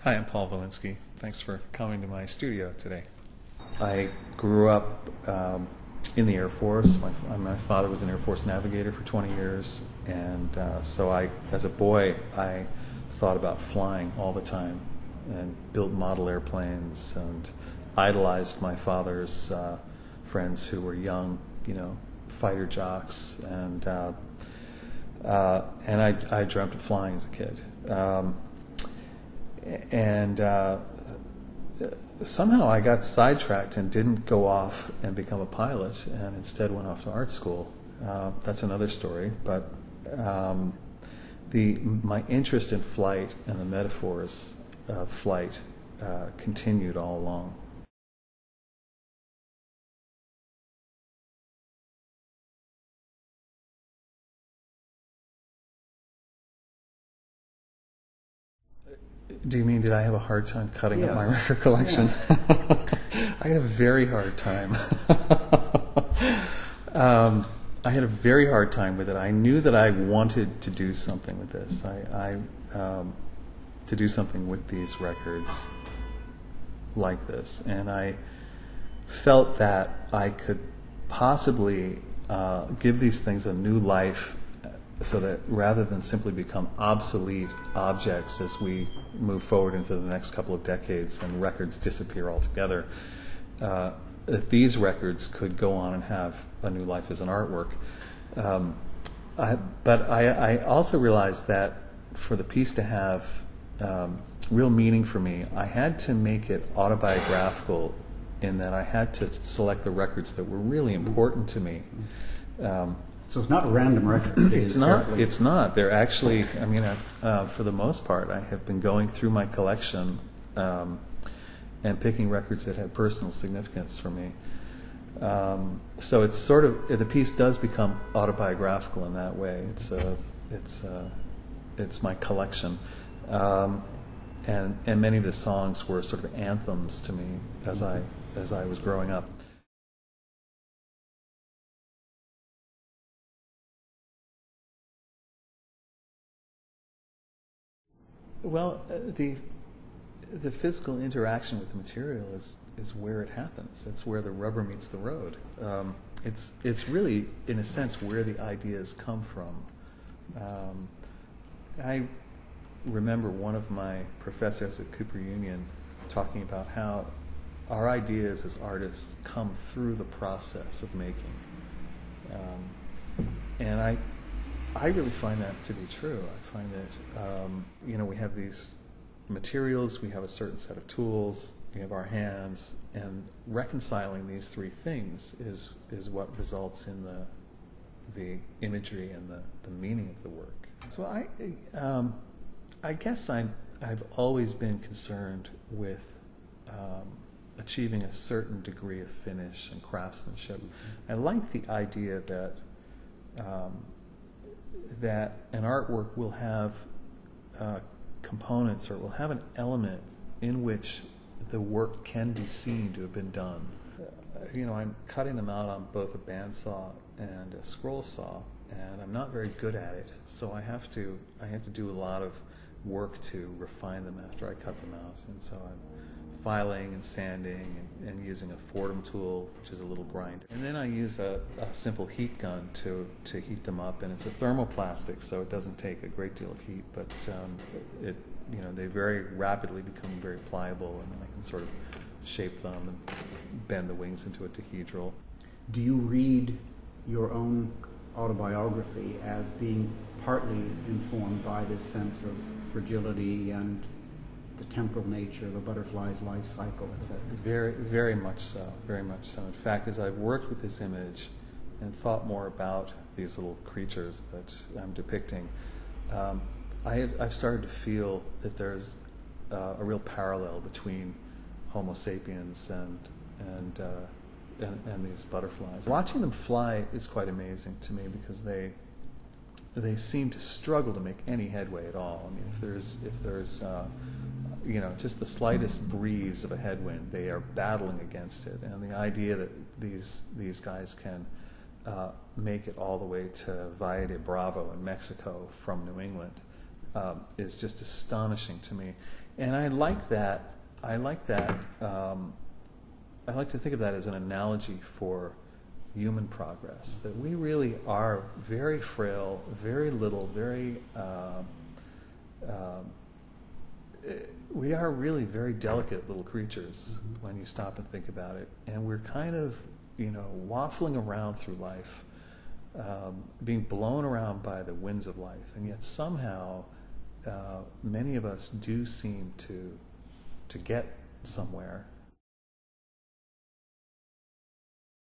Hi, I'm Paul Villinski. Thanks for coming to my studio today. I grew up in the Air Force. My father was an Air Force navigator for 20 years, and so as a boy, I thought about flying all the time and built model airplanes and idolized my father's friends who were young, fighter jocks, and I dreamt of flying as a kid. Somehow I got sidetracked and didn't go off and become a pilot, and instead went off to art school. That's another story, but my interest in flight and the metaphors of flight continued all along. Do you mean, did I have a hard time cutting up my record collection? Yeah. I had a very hard time. I had a very hard time with it. I knew that I wanted to do something with this. To do something with these records like this, and I felt that I could possibly give these things a new life, so that rather than simply become obsolete objects as we move forward into the next couple of decades and records disappear altogether, that these records could go on and have a new life as an artwork. But I also realized that for the piece to have real meaning for me, I had to make it autobiographical, in that I had to select the records that were really important to me. So it's not random records. It's not. It's not. They're actually. I mean, for the most part, I have been going through my collection and picking records that have personal significance for me. So it's sort of, the piece does become autobiographical in that way. It's my collection, and many of the songs were sort of anthems to me as I was growing up. Well, the physical interaction with the material is where it happens. It's where the rubber meets the road. It's really, in a sense, where the ideas come from. I remember one of my professors at Cooper Union talking about how our ideas as artists come through the process of making, and I really find that to be true. I find that, we have these materials, we have a certain set of tools, we have our hands, and reconciling these three things is what results in the imagery and the meaning of the work. So I guess I've always been concerned with achieving a certain degree of finish and craftsmanship. I like the idea that that an artwork will have components, or will have an element in which the work can be seen to have been done. I'm cutting them out on both a bandsaw and a scroll saw, and I'm not very good at it, so I have to do a lot of work to refine them after I cut them out, and so I'm filing and sanding and using a Fordham tool, which is a little grinder. And then I use a simple heat gun to heat them up, and it's a thermoplastic, so it doesn't take a great deal of heat, but they very rapidly become very pliable, and then I can sort of shape them and bend the wings into a dihedral. Do you read your own autobiography as being partly informed by this sense of fragility and the temporal nature of a butterfly's life cycle, etc.? Very, very much so. Very much so. In fact, as I've worked with this image and thought more about these little creatures that I'm depicting, I've started to feel that there's a real parallel between Homo sapiens and these butterflies. Watching them fly is quite amazing to me, because they seem to struggle to make any headway at all. I mean, if there's just the slightest breeze of a headwind, they are battling against it. And the idea that these guys can make it all the way to Valle de Bravo in Mexico from New England is just astonishing to me. And I like that. I like that. I like to think of that as an analogy for human progress. That we really are very frail, very little, we are really very delicate little creatures when you stop and think about it. And we're kind of, waffling around through life, being blown around by the winds of life. And yet somehow many of us do seem to get somewhere